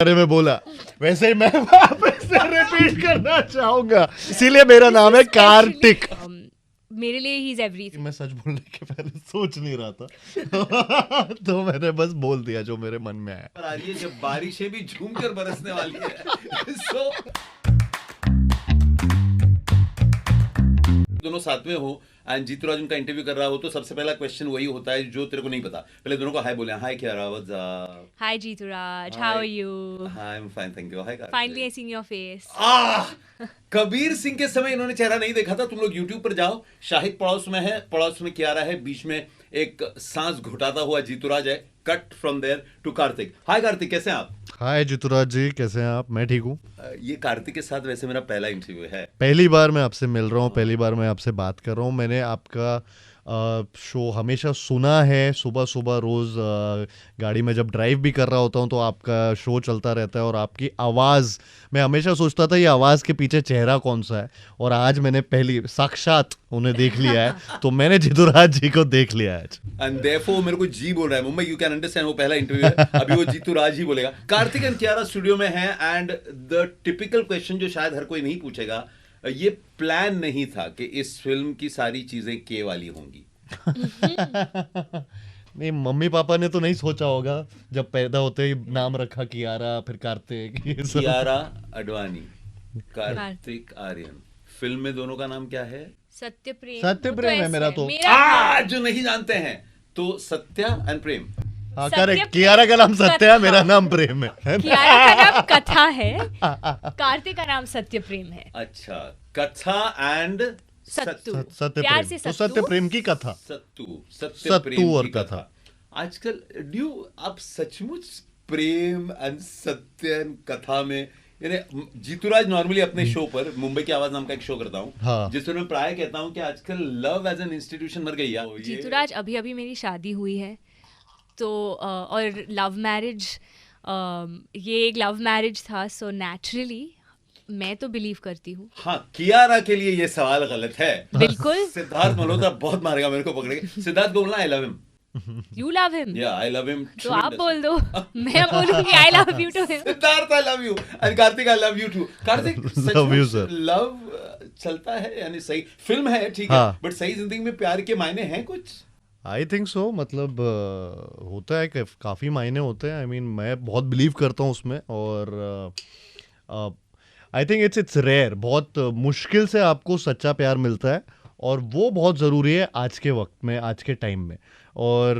बारे में बोला वैसे ही मैं वापस से रिपीट करना चाहूंगा, इसीलिए मेरा नाम है कार्तिक। मेरे लिए ही इज एवरीथिंग। मैं सच बोलने के पहले सोच नहीं रहा था तो मैंने बस बोल दिया जो मेरे मन में आया। पर आ रही है जब बारिशें भी झूमकर बरसने वाली है सो दोनों साथ में हो एंड जीतूराज उनका इंटरव्यू कर रहा हो तो सबसे पहला क्वेश्चन वही होता है जो तेरे को नहीं पता। पहले दोनों को हाय बोले। Hi Kiara, what's up? Hi Jituraj, how are you? Hi, I am fine, thank you. Hi finally I seen your face. Kabir Singh के समय इन्होंने चेहरा नहीं देखा था। तुम लोग YouTube पर जाओ, शाहिद पड़ोस में है, पड़ोस में कियारा है, बीच में एक सांस घुटाता हुआ जीतूराज है। Cut from there to Kartik. Hi Kartik, कैसे हैं आप? हाय जितुराज जी, कैसे हैं आप? मैं ठीक हूँ। ये कार्तिक के साथ वैसे मेरा पहला इंटरव्यू है। पहली बार मैं आपसे मिल रहा हूँ, पहली बार मैं आपसे बात कर रहा हूँ। मैंने आपका शो हमेशा सुना है, सुबह सुबह रोज़ गाड़ी में जब ड्राइव भी कर रहा होता हूँ तो आपका शो चलता रहता है और आपकी आवाज़, मैं हमेशा सोचता था ये आवाज़ के पीछे चेहरा कौन सा है, और आज मैंने पहली साक्षात उन्हें देख लिया है तो मैंने जितुराज जी को देख लिया है आज। एंड देयरफॉर मेरे को जी बोल रहा है मुंबई, यू कैन अंडरस्टैंड। वो पहला इंटरव्यू है, अभी वो जीतूराज ही बोलेगा। कार्तिक एंड कियारा स्टूडियो में है एंड द टिपिकल क्वेश्चन जो शायद हर कोई नहीं पूछेगा, ये प्लान नहीं था कि इस फिल्म की सारी चीजें के वाली होंगी। नहीं, मम्मी पापा ने तो नहीं सोचा होगा जब पैदा होते ही नाम रखा कियारा फिर कार्तिक। कियारा अडवाणी, कार्तिक आर्यन। फिल्म में दोनों का नाम क्या है? सत्य प्रेम। सत्य प्रेम है मेरा तो। जो नहीं जानते हैं तो सत्या एंड प्रेम। हाँ करेक्ट, कियारा का नाम सत्या है, मेरा नाम प्रेम है। कियारा का नाम कथा है, कार्तिक का नाम सत्य प्रेम है। अच्छा, कथा एंड सत्तू। सत्य प्यार प्रेम से तो सत्तू। सत्य प्रेम की कथा। सत्य प्रेम और की कथा। आजकल आप सचमुच प्रेम एंड सत्य एंड कथा में, यानी जीतूराज नॉर्मली अपने शो पर मुंबई की आवाज नाम का एक शो करता हूँ, हाँ। जिसमें मैं प्राय कहता हूँ कि आजकल लव एज एन इंस्टीट्यूशन मर गई है। जीतूराज, अभी अभी मेरी शादी हुई है तो और लव मैरिज, ये एक लव मैरिज था, सो नेचुरली मैं तो बिलीव करती हूँ। हाँ, कियारा के लिए ये सवाल गलत है। बिल्कुल। सिद्धार्थ मल्होत्रा बहुत मारेगा मेरे को पकड़ के। सिद्धार्थ को बोलना I love him. You love him? या आई लव हिम। तो आप बोल दो, मैं बोलूंगी I love you to him. Siddharth I love you and Kartik I love you too. Kartik Love you, sir. Love चलता है, यानी सही फिल्म है ठीक है, हाँ। बट सही जिंदगी में प्यार के मायने हैं कुछ? आई थिंक सो, मतलब होता है कि काफ़ी मायने होते हैं। आई मीन मैं बहुत बिलीव करता हूँ उसमें, और आई थिंक इट्स रेयर, बहुत मुश्किल से आपको सच्चा प्यार मिलता है और वो बहुत ज़रूरी है आज के वक्त में, आज के टाइम में। और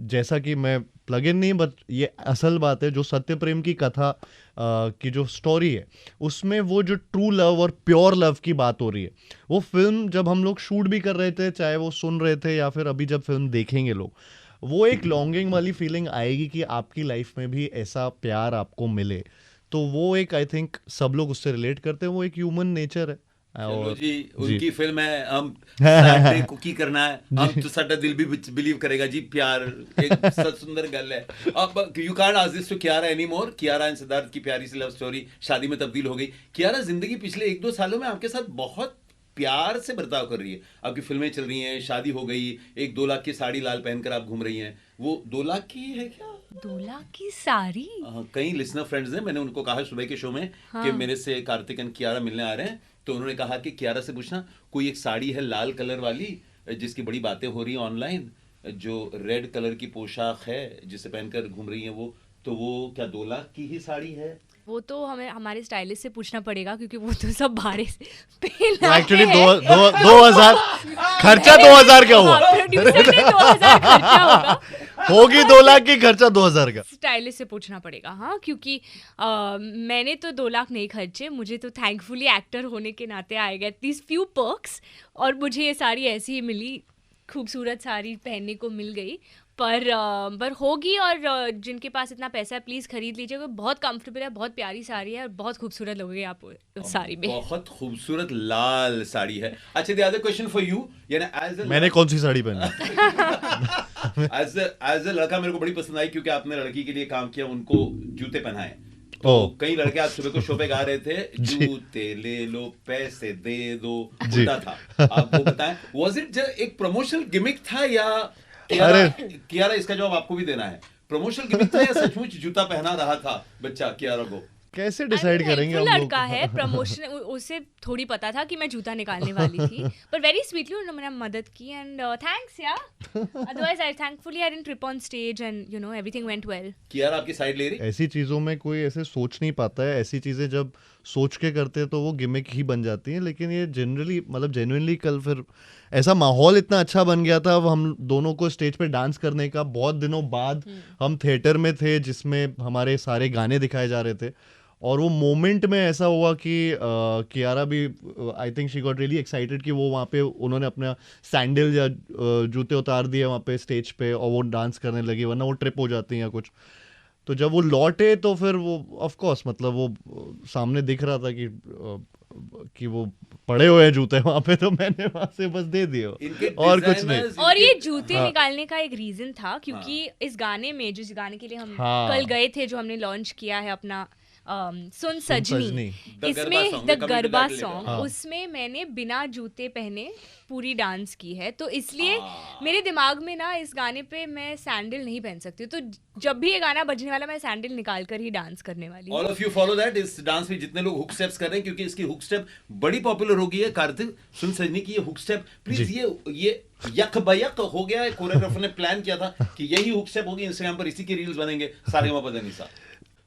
जैसा कि मैं प्लग इन नहीं, बट ये असल बात है, जो सत्य प्रेम की कथा की जो स्टोरी है उसमें वो जो ट्रू लव और प्योर लव की बात हो रही है, वो फिल्म जब हम लोग शूट भी कर रहे थे, चाहे वो सुन रहे थे या फिर अभी जब फिल्म देखेंगे लोग, वो एक लॉन्गिंग वाली फीलिंग आएगी कि आपकी लाइफ में भी ऐसा प्यार आपको मिले। तो वो एक, आई थिंक सब लोग उससे रिलेट करते हैं, वो एक ह्यूमन नेचर है। चलो जी, उनकी फिल्म है, हम सैटरडे को की करना है, हम तो साडा दिल भी बिलीव करेगा जी, प्यार एक सच सुंदर गल है। अब you can't ask this to Kiara anymore. Kiara and Siddharth की प्यारी सी लव स्टोरी शादी में तब्दील हो गई। कियारा जिंदगी पिछले 1-2 सालों में आपके साथ बहुत प्यार से बर्ताव कर रही है। आपकी फिल्में चल रही हैं, शादी हो गई, एक 2 लाख की साड़ी लाल पहनकर आप घूम रही हैं। वो 2 लाख की है क्या? 2 लाख की साड़ी? कई लिसनर फ्रेंड्स हैं, मैंने उनको कहा सुबह के शो में कि मेरे से कार्तिक एंड कियारा मिलने आ रहे हैं, तो उन्होंने कहा कि कियारा से पूछना कोई एक साड़ी है लाल कलर वाली जिसकी बड़ी बातें हो रही हैं ऑनलाइन, जो रेड कलर की पोशाक है जिसे पहनकर घूम रही है वो, तो वो क्या 2 लाख की ही साड़ी है? वो तो हमें हमारे स्टाइलिस्ट से पूछना पड़ेगा, क्योंकि वो तो सब बाहर से पहना एक्चुअली 2000 खर्चा 2000 का हुआ। प्रोड्यूसर ने 2000 खर्चा होगा, होगी 2 लाख की, खर्चा 2000 का। स्टाइलिस्ट से पूछना पड़ेगा। हाँ, क्योंकि मैंने तो 2 लाख नहीं खर्चे, मुझे तो थैंकफुली एक्टर होने के नाते आए गए दीज फ्यू पर्क्स, और मुझे ये साड़ी ऐसी ही मिली, खूबसूरत साड़ी पहनने को मिल गई। पर होगी, और जिनके पास इतना पैसा है प्लीज खरीद लीजिएगा, बहुत कंफर्टेबल है, बहुत प्यारी साड़ी है और बहुत खूबसूरत लगोगे आप उस साड़ी में। बहुत खूबसूरत लाल साड़ी है। अच्छा, the other question for you, यानी एज अ मैंने कौन सी साड़ी पहनी? एज अ लड़का मेरे को बड़ी पसंद आई, क्योंकि आपने लड़की के लिए काम किया, उनको जूते पहनाए। तो कई लड़के आज सुबह को शो पे गा रहे थे, जूते ले लो पैसे दे दो, होता था। आप वो बताएं, वाज इट एक प्रमोशनल गिमिक था या कियारा, इसका जवाब आपको भी देना है, प्रमोशनल गिमिक था या सचमुच जूता पहना रहा था बच्चा कियारा को? कैसे डिसाइड करेंगे हम लोग? लड़का है, प्रमोशन उसे थोड़ी पता था कि मैं जूता निकालने वाली थी, पर वेरी स्वीटली उन्होंने मेरा मदद की एंड थैंक्स या otherwise I thankfully I didn't trip on stage and you know everything went well. Kiara आपकी साइड ले रही? ऐसी चीज़ों में कोई ऐसे सोच नहीं पाता है, ऐसी चीज़ें जब सोच के करते हैं तो वो गिमिक ही बन जाती हैं, लेकिन ये जनरली मतलब जेन्युइनली कल फिर ऐसा माहौल इतना अच्छा बन गया था, अब हम दोनों को स्टेज पे डांस करने का, बहुत दिनों बाद हम थिएटर में थे जिसमें हमारे सारे गाने दिखाए जा रहे थे, और वो मोमेंट में ऐसा हुआ कि कियारा भी I think she got really excited कि वो वहाँ पे उन्होंने अपना सैंडल या जूते उतार दिए वहाँ पे स्टेज पे और वो डांस करने लगी, वरना वो ट्रिप हो जाती हैं या कुछ। तो जब वो लौटे तो फिर वो ऑफ कोर्स मतलब वो सामने दिख रहा था कि वो पड़े हुए हैं जूते वहाँ पे, तो मैंने वहाँ से बस दे दिए और कुछ नहीं। और ये जूते निकालने का एक रीजन था क्योंकि इस गाने में, जिस गाने के लिए हम कल गए थे, जो हमने लॉन्च किया है अपना सुन सजनी, इसमें द गरबा सॉन्ग, उसमें मैंने बिना जूते पहने पूरी डांस की है, तो इसलिए मेरे दिमाग में ना इस गाने पे मैं सैंडल नहीं पहन सकती, तो जब भी ये गाना बजने वाला मैं सैंडल निकाल कर ही डांस करने वाली हूँ। All of you follow that. इस डांस में जितने लोग हुक स्टेप्स कर रहे हैं, क्योंकि इसकी हुक स्टेप बड़ी पॉपुलर हो गई है, कार्तिक सुन सजनी की ये हुक स्टेप, प्लीज ये यक बयक हो गया है, कोरियोग्राफर ने प्लान किया था कि यही हुक स्टेप होगी, इंस्टाग्राम पर इसी के रील्स बनेंगे सारेगामापा।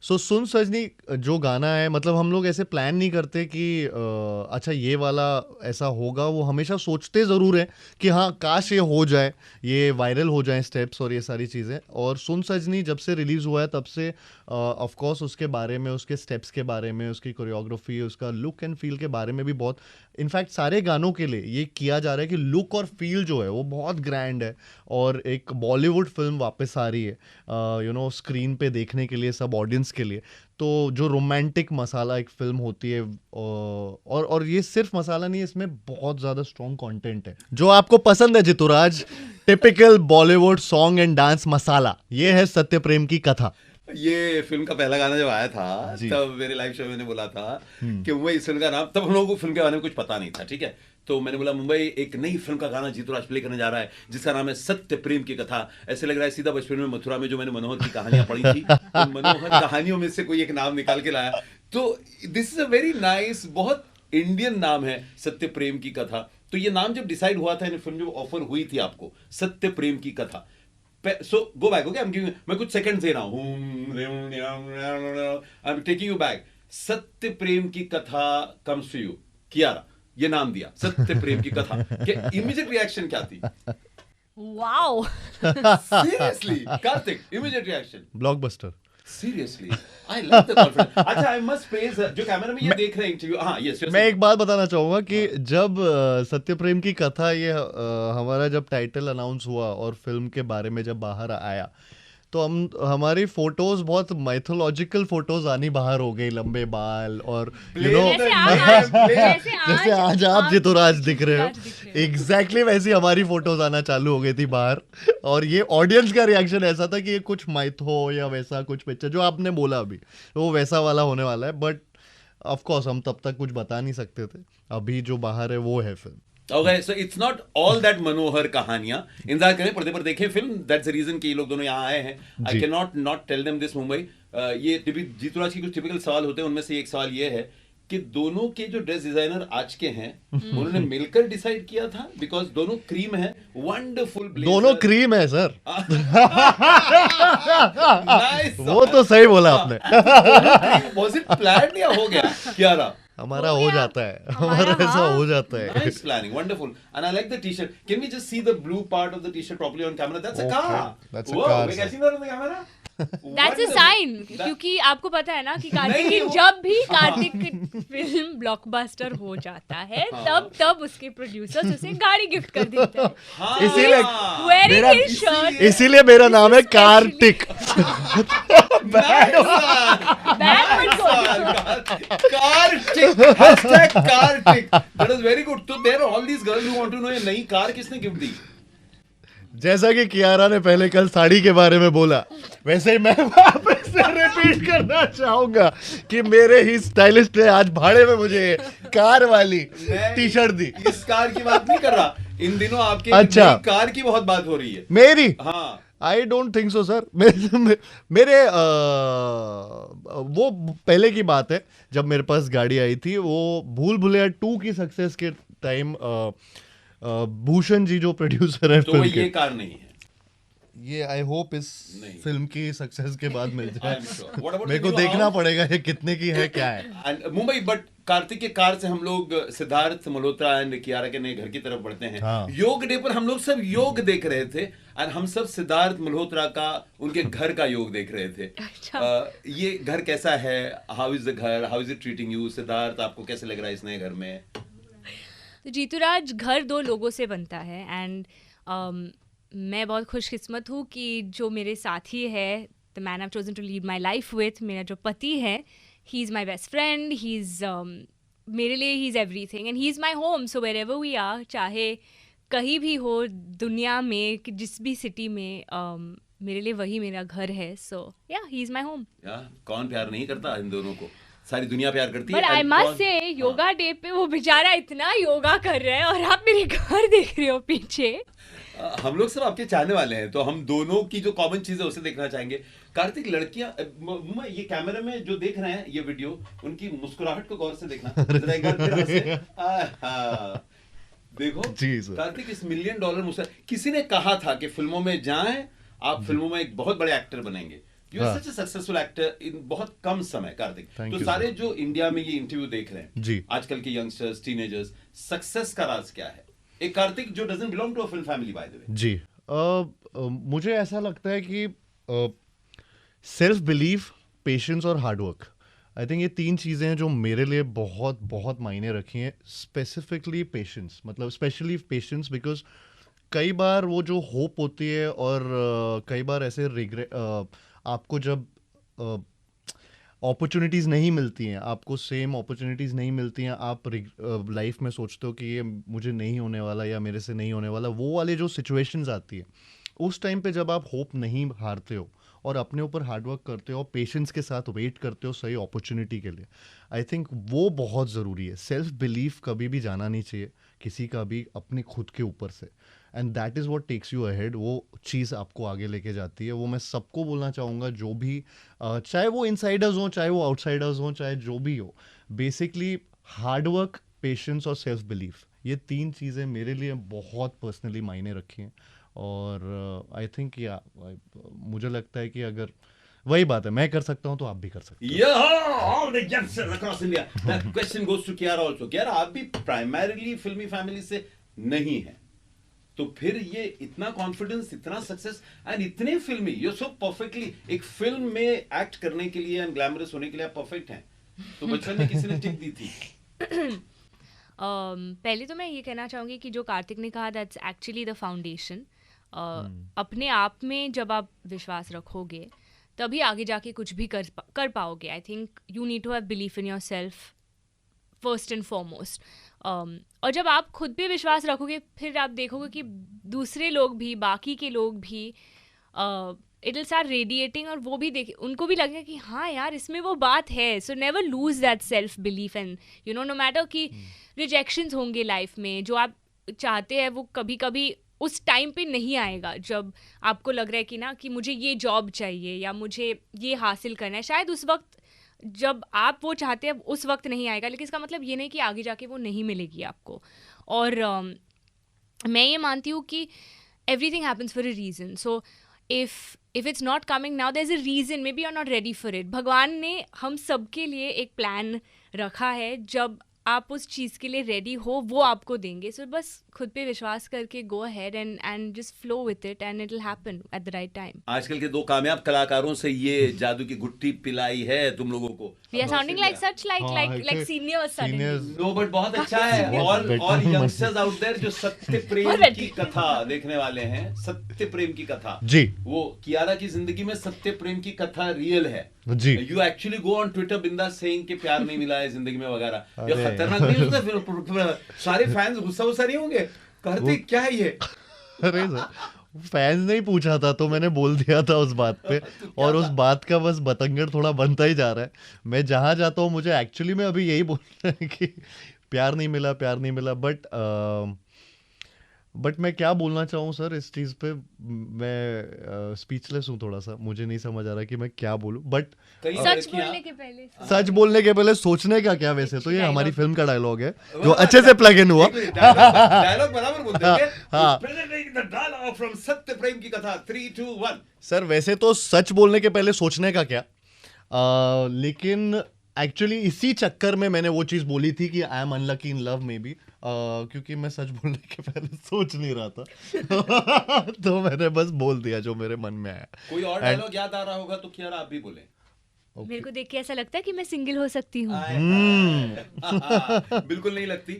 सो सुन सजनी जो गाना है, मतलब हम लोग ऐसे प्लान नहीं करते कि अच्छा ये वाला ऐसा होगा, वो हमेशा सोचते ज़रूर है कि हाँ काश ये हो जाए, ये वायरल हो जाए स्टेप्स और ये सारी चीज़ें। और सुन सजनी जब से रिलीज़ हुआ है तब से ऑफ कोर्स उसके बारे में, उसके स्टेप्स के बारे में, उसकी कोरियोग्राफी, उसका लुक एंड फील के बारे में भी बहुत, इनफैक्ट सारे गानों के लिए ये किया जा रहा है कि लुक और फील जो है वो बहुत ग्रैंड है, और एक बॉलीवुड फिल्म वापस आ रही है यू नो स्क्रीन पे देखने के लिए सब ऑडियंस के लिए। तो जो रोमांटिक मसाला एक फिल्म होती है, और ये सिर्फ मसाला नहीं है, इसमें बहुत ज़्यादा स्ट्रॉन्ग कंटेंट है जो आपको पसंद है Jituraj. Typical Bollywood song and dance masala, ये है सत्य प्रेम की कथा। ये फिल्म का पहला गाना जब आया था तब मेरे लाइव शो में मैंने बोला था कि मुंबई इस फिल्म का नाम, तब हम लोगों को फिल्म के बारे में कुछ पता नहीं था, ठीक है, तो मैंने बोला मुंबई एक नई फिल्म का गाना जीतूराज प्ले करने जा रहा है जिसका नाम है सत्य प्रेम की कथा। ऐसे लग रहा है सीधा बचपन में मथुरा में जो मैंने मनोहर की कहानियां पढ़ी थी, उन मनोहर कहानियों में से कोई एक नाम निकाल के लाया। तो this is a very nice, बहुत इंडियन नाम है सत्य प्रेम की कथा। तो ये नाम जब डिसाइड हुआ था, फिल्म जो ऑफर हुई थी आपको, सत्य प्रेम की कथा, so go back, okay? मैं कुछ सेकंड दे रहा हूँ, I'm taking you back. सत्य प्रेम की कथा comes to you, कियारा, ये नाम दिया सत्य प्रेम की कथा, के इमीडिएट रिएक्शन क्या थी? Wow seriously Kartik, immediate reaction? Blockbuster. Seriously, I love the confidence. अच्छा, I must praise जो कैमरा में ये देख रहे हैं इंटरव्यू। हाँ, yes, मैं एक बात बताना चाहूंगा कि जब सत्य प्रेम की कथा, ये हमारा जब टाइटल अनाउंस हुआ और फिल्म के बारे में जब बाहर आया, तो हमारी फोटोज बहुत माइथोलॉजिकल फोटोज आनी बाहर हो गई, लंबे बाल और यू नो जैसे आज आप जितुराज दिख रहे हो, एग्जैक्टली वैसी हमारी फोटोज आना चालू हो गई थी बाहर। और ये ऑडियंस का रिएक्शन ऐसा था कि ये कुछ माइथो या वैसा कुछ पिक्चर जो आपने बोला अभी, वो वैसा वाला होने वाला है। बट ऑफ कोर्स हम तब तक कुछ बता नहीं सकते थे, अभी जो बाहर है वो है film. Okay, so it's not all that मनोहर कहानियां। इंतजार करें, पर्दे पर देखें फिल्म। That's the reason कि ये लोग दोनों यहाँ आए हैं। I cannot not tell them this Mumbai. ये जीतूराज की कुछ टिपिकल सवाल होते हैं, उनमें से एक सवाल ये है कि दोनों के जो ड्रेस डिजाइनर आज के हैं उन्होंने मिलकर डिसाइड किया था, बिकॉज दोनों क्रीम है, वंडरफुल ब्लेजर। दोनों क्रीम है सर। Nice। वो तो सही बोला आपने। Was it planned या हो गया कियारा? हमारा हो जाता है, हमारा ऐसा हो जाता है। Nice planning, wonderful. And I like the t-shirt. Can we just see the blue part of the t-shirt properly on camera? That's a car. That's a Whoa, car, we sir. can see that on the camera? That's a sign, क्योंकि आपको पता है ना कि कार्तिक की जब भी कार्तिक की फिल्म ब्लॉकबस्टर हो जाता है तब उसके प्रोड्यूसर्स उसे गाड़ी गिफ्ट कर देते हैं। हाँ, इसीलिए Wearing his shirt, इसीलिए मेरा नाम है Kartik. Kartik, hashtag Kartik. That is very good. So there are all these girls who want to know ये नई कार किसने गिफ्ट दी? जैसा कि कियारा ने पहले कल साड़ी के बारे में बोला, वैसे ही मैं वापस से रिपीट करना चाहूंगा कि मेरे ही स्टाइलिस्ट ने आज भाड़े में मुझे कार वाली टी शर्ट दी। इस कार की बात नहीं कर रहा, इन दिनों आपके अच्छा, कार की बहुत बात हो रही है। मेरी? हाँ, I don't think so sir. मेरे वो पहले की बात है जब मेरे पास गाड़ी आई थी, वो भूल भुलैया 2 की सक्सेस के टाइम भूषण जी जो प्रोड्यूसर है तो वो फिल्म के, ये कार नहीं है। ये आई होप इस नहीं। फिल्म की सक्सेस के बाद मिल I जाए। am sure. What about मेरे the को new देखना house? पड़ेगा ये कितने की है क्या है। And मुंबई, बट कार्तिक के कार से हम लोग सिद्धार्थ मल्होत्रा एंड कियारा के नए घर की तरफ बढ़ते हैं। हाँ। योग डे पर हम लोग सब योग देख रहे थे और हम सब सिद्धार्थ मल्होत्रा का उनके घर का योग देख रहे थे। अच्छा। ये घर कैसा है? हाउ इज द घर? How is it treating you? Siddharth, आपको कैसे लग रहा है इस नए घर में? तो जीतूराज, घर 2 लोगों से बनता है एंड मैं बहुत खुशकिस्मत हूँ कि जो मेरे साथी है, the man I have chosen to lead my life with, मेरा जो पति है, he is my best friend, he is मेरे लिए he is everything and he is my home. So wherever we are, चाहे कहीं भी हो दुनिया में, कि जिस भी सिटी में, मेरे लिए वही मेरा घर है। सो या, ही इज़ माई होम। कौन प्यार नहीं करता इन दोनों को? सारी दुनिया प्यार करती है। बट आई And मस्ट कौन- से, हाँ। योगा डे पे वो बेचारा इतना योगा कर रहा है और आप मेरे घर देख रहे हो पीछे। हम लोग सब आपके चाहने वाले हैं, तो हम दोनों की जो कॉमन चीज है उसे देखना चाहेंगे। कार्तिक, लड़कियां ये कैमरे में जो देख रहे हैं ये वीडियो, उनकी मुस्कुराहट को गौर से देखना जरा एक बार फिर हंसे। आहा, देखो जी सर। कार्तिक, इस $1 मिलियन मुस्कुराहट, किसी ने कहा था कि फिल्मों में जाएं, आप फिल्मों में एक बहुत बड़े एक्टर बनेंगे। यू आर हाँ। सच अ सक्सेसफुल एक्टर इन बहुत कम समय। कार्तिक, Thank तो you, सारे sir. जो इंडिया में ये इंटरव्यू देख रहे हैं, जी। आजकल के यंगस्टर्स, टीनेजर्स, सक्सेस का राज क्या है? एक कार्तिक जो doesn't belong to a film family, by the way. जी, मुझे ऐसा लगता है कि सेल्फ बिलीफ, पेशेंस और हार्डवर्क, आई थिंक ये 3 चीज़ें हैं जो मेरे लिए बहुत बहुत मायने रखी हैं। स्पेसिफिकली पेशेंस, मतलब स्पेशली पेशेंस, बिकॉज कई बार वो जो होप होती है और कई बार ऐसे रिग्रेट, आपको जब अपॉर्चुनिटीज़ नहीं मिलती हैं, आपको सेम अपॉर्चुनिटीज़ नहीं मिलती हैं, आप लाइफ में सोचते हो कि ये मुझे नहीं होने वाला या मेरे से नहीं होने वाला, वो वाले जो सिचुएशंस आती है, उस टाइम पे जब आप होप नहीं हारते हो और अपने ऊपर हार्डवर्क करते हो और पेशेंस के साथ वेट करते हो सही अपॉर्चुनिटी के लिए, आई थिंक वो बहुत ज़रूरी है। सेल्फ बिलीफ कभी भी जाना नहीं चाहिए किसी का भी अपने खुद के ऊपर से, and that is what takes you ahead. वो चीज़ आपको आगे लेके जाती है। वो मैं सबको बोलना चाहूँगा, जो भी चाहे वो इनसाइडर्स हों, चाहे वो आउटसाइडर्स हों, चाहे जो भी हो, बेसिकली हार्डवर्क, पेशेंस और सेल्फ बिलीफ, ये 3 चीज़ें मेरे लिए बहुत पर्सनली मायने रखी हैं। और आई थिंक या मुझे लगता है कि अगर वही बात है, मैं कर सकता हूँ तो आप भी कर सकते हो। Yeah, all the youngsters across India. That question goes to Kiara also. Kiara, आप भी प्राइमरीली फिल्मी फैमिली से नहीं है, तो फिर ये इतना कॉन्फिडेंस, इतना सक्सेस एंड इतने फिल्मी, यू सो परफेक्टली, एक फिल्म में एक्ट करने के लिए एंड ग्लैमरस होने के लिए आप परफेक्ट हैं। तो बचपन में किसी ने टिप दी थी? पहले तो मैं ये कहना चाहूँगी कि जो कार्तिक ने कहा, दैट्स एक्चुअली द फाउंडेशन। अपने आप में जब आप विश्वास रखोगे तभी आगे जाके कुछ भी कर पाओगे। I think you need to have belief in yourself first and foremost. और जब आप खुद पे विश्वास रखोगे, फिर आप देखोगे कि दूसरे लोग भी, बाकी के लोग भी, इट विल स्टार्ट रेडिएटिंग, और वो भी उनको भी लगेगा कि हाँ यार, इसमें वो बात है। So never lose that self belief, and you know, no matter कि रिजेक्शंस होंगे लाइफ में, जो आप चाहते हैं वो कभी कभी उस टाइम पे नहीं आएगा जब आपको लग रहा है कि ना, कि मुझे ये जॉब चाहिए या मुझे ये हासिल करना है। शायद उस वक्त जब आप वो चाहते हैं उस वक्त नहीं आएगा, लेकिन इसका मतलब ये नहीं कि आगे जाके वो नहीं मिलेगी आपको। और मैं ये मानती हूँ कि everything happens for a reason. So if it's not coming now, there is a reason, maybe you are not ready for it. भगवान ने हम सबके लिए एक प्लान रखा है, जब आप उस चीज़ के लिए रेडी हो वो आपको देंगे। सो बस खुद पे विश्वास करके go ahead and just flow with it, and it will happen at the right time. आजकल के 2 कामयाब कलाकारों से ये जादू की गुट्टी पिलाई है तुम लोगों को। We are sounding like such हाँ, like actually, seniors suddenly. seniors- no, but बहुत अच्छा है। और यंगस्टर्स आउट देयर जो सत्य प्रेम बहुत की कथा देखने वाले हैं, सत्य प्रेम की कथा, जी वो कियारा की जिंदगी में सत्य प्रेम की कथा रियल है। जी, you actually go on Twitter बिंदास सेइंग कि प्यार नहीं मिला है जिंदगी में वगैरह। ये अरे। खतरनाक नहीं होता? फिर सारे फैंस गुस्सा नहीं होंगे? कार्तिक, क्या है ये? अरे सर, फैंस ने ही पूछा था तो मैंने बोल दिया था उस बात पे, तो क्या और उस था? बात का बस बतंगड़ थोड़ा बनता ही जा रहा है। मैं जहाँ जाता हूँ मुझे एक्चुअली में अभी यही बोलना है कि प्यार नहीं मिला, प्यार नहीं मिला, बट बट मैं क्या बोलना चाहूँ सर इस चीज़ पे, मैं स्पीचलेस हूँ थोड़ा सा, मुझे नहीं समझ आ रहा कि मैं क्या बोलूँ, बट कई सच लड़कियां बोलने के पहले सच बोलने के पहले सोचने का क्या, वैसे तो ये Dialogue. हमारी फिल्म का डायलॉग है जो अच्छे से प्लग इन हुआ। डायलॉग बराबर बोलते हैं हाँ। प्रेजेंटिंग द डायलॉग फ्रॉम सत्य प्रेम की कथा 3 2 1। सर वैसे तो सच बोलने के पहले सोचने का क्या, लेकिन एक्चुअली इसी चक्कर में मैंने वो चीज़ बोली थी कि I am unlucky in love may be, क्योंकि मैं सच बोलने के पहले सोच नहीं रहा था तो मैंने बस बोल दिया जो मेरे मन में आया। कोई और डायलॉग याद आ रहा होगा तो कियारा आप भी बोले। मेरे को देख के ऐसा लगता है कि मैं सिंगल हो सकती हूँ। बिल्कुल नहीं लगती।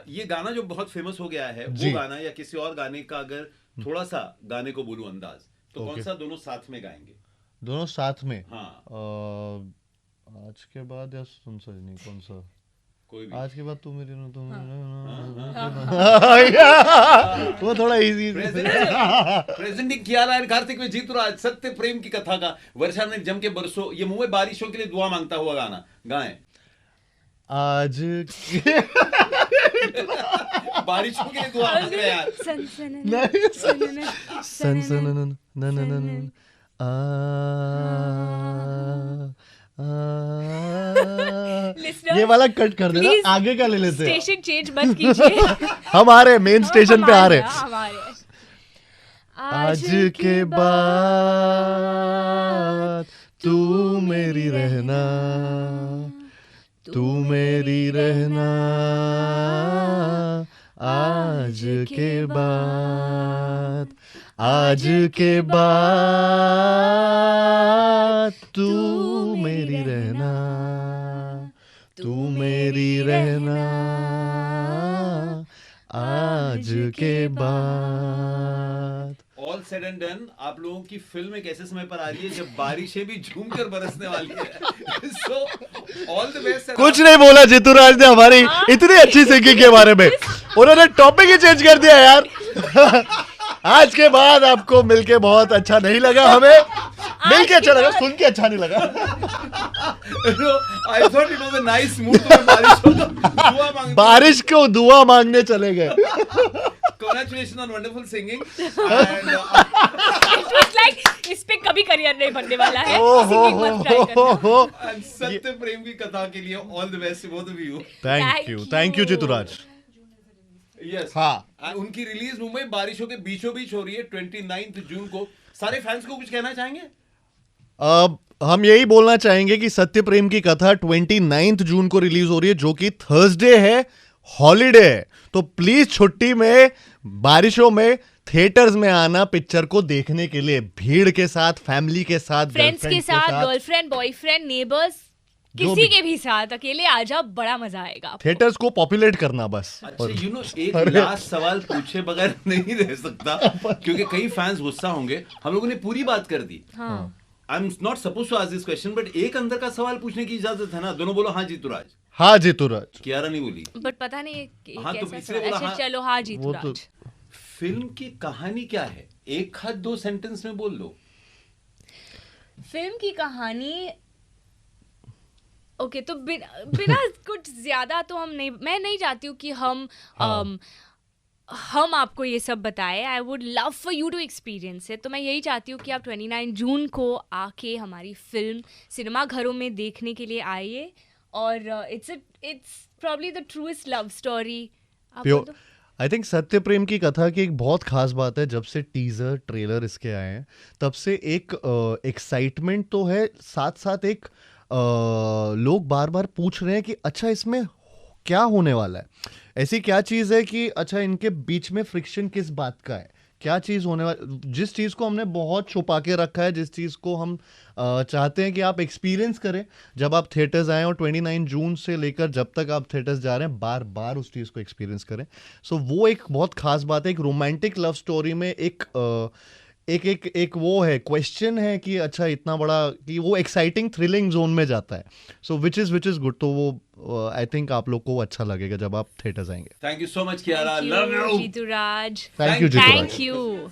ये गाना जो बहुत फेमस हो गया है जी। वो गाना या किसी और गाने का अगर थोड़ा सा गाने को बोलूं अंदाज तो कौन Okay. सा दोनों साथ में गाएंगे? दोनों साथ में? हाँ आज के बाद या सुन सजनी, कौन सा? कोई भी। आज के बाद तू मेरी ना तुम हाँ। वो थोड़ा easy. Presenting Kiara and Kartik में जीतू राज सत्य प्रेम की कथा का वर्षा ने जम के बरसो, ये मुंह में बारिशों के लिए दुआ मांगता हुआ गाना गाएं। आज बारिशों के लिए दुआ मांग रहे हैं यार। सन सन न Listener, ये वाला कट कर देना, please आगे का ले लेते हैं। स्टेशन चेंज मत कीजिए। हम आ रहे, मेन स्टेशन पे आ रहे। आज के बाद तू मेरी रहना, तू मेरी रहना, आज के बाद, आज के बाद तू मेरी रहना, तू मेरी रहना, आज के बाद। ऑल सेड एंड डन, आप लोगों की फिल्म एक ऐसे समय पर आ रही है जब बारिशें भी झूमकर बरसने वाली है। So all the best. कुछ नहीं बोला जीतू राज ने हमारी इतनी अच्छी सिंगिंग के बारे में, उन्होंने टॉपिक ही चेंज कर दिया यार। आज के बाद आपको मिलके बहुत अच्छा नहीं लगा, हमें मिलके अच्छा लगा, सुन के अच्छा नहीं लगा। I thought it was a nice mood तो बारिश हो तो दुआ मांगते। बारिश को दुआ मांगने चले गए। Congratulations on wonderful singing and It was like, इस पे कभी करियर नहीं बनने वाला है। Singing must try करना। and सत्य प्रेम की कथा के लिए all the best to both of you. Thank you Jitu Raj. Yes. हाँ। उनकी रिलीज मुंबई बारिशों के बीचों बीच हो रही है 29 जून को। सारे फैंस को कुछ कहना चाहेंगे? अब हम यही बोलना चाहेंगे कि सत्य प्रेम की कथा 29 जून को रिलीज हो रही है, जो कि थर्सडे है, हॉलीडे है। तो प्लीज छुट्टी में, बारिशों में थिएटर्स में आना पिक्चर को देखने के लिए, भीड़ के साथ, फैमिली के साथ, फ्रेंड्स के साथ, गर्लफ्रेंड, बॉयफ्रेंड, नेबर्स, किसी के भी साथ अकेले आ जाओ, बड़ा मजा आएगा आपको। थिएटर्स को पॉपुलेट करना बस। अच्छा, यू नो एक लास्ट सवाल पूछे बगैर नहीं रह सकता क्योंकि कई फैंस गुस्सा होंगे। हम लोगों ने पूरी बात कर दी। हाँ। I am not suppose to ask this question but एक अंदर का सवाल पूछने की इजाजत है ना? दोनों बोलो हाँ जीतू राज। हाँ जीतू राज। कियारा नहीं बोली। बट पता नहीं हाँ, तो कैसा इसलिए सवाल। बोला अच्छा हाँ। चलो हाँ जीतू वो तो- राज। फिल्म की कहानी क्या है? एक हाथ दो सेंटेंस में बोल दो। फिल्म की कहानी ओके, तो बिना कुछ ज्यादा तो मैं नहीं चाहती हूँ कि हम आपको ये सब बताएं। I would love for you to experience है। तो मैं यही चाहती हूँ कि आप 29 जून को आके हमारी फिल्म सिनेमा घरों में देखने के लिए आइए। और it's probably the truest love story. I think सत्य प्रेम की कथा की एक बहुत खास बात है, जब से टीजर ट्रेलर इसके आए हैं तब से एक एक्साइटमेंट तो है, साथ साथ एक लोग बार बार पूछ रहे हैं कि अच्छा इसमें क्या होने वाला है, ऐसी क्या चीज़ है कि अच्छा इनके बीच में फ्रिक्शन किस बात का है, क्या चीज़ होने वाली, जिस चीज़ को हमने बहुत छुपा के रखा है, जिस चीज़ को हम चाहते हैं कि आप एक्सपीरियंस करें जब आप थिएटर्स आएँ, और 29 जून से लेकर जब तक आप थिएटर्स जा रहे हैं बार बार उस चीज़ को एक्सपीरियंस करें। सो वो एक बहुत खास बात है। एक रोमांटिक लव स्टोरी में एक वो है, क्वेश्चन है कि अच्छा इतना बड़ा, कि वो एक्साइटिंग थ्रिलिंग जोन में जाता है। सो विच इज़ गुड। तो वो आई थिंक आप लोग को अच्छा लगेगा जब आप थिएटर्स आएंगे। Thank you so much Kiara. Love you Jitu Raj. Thank you Jitu Raj. Thank you.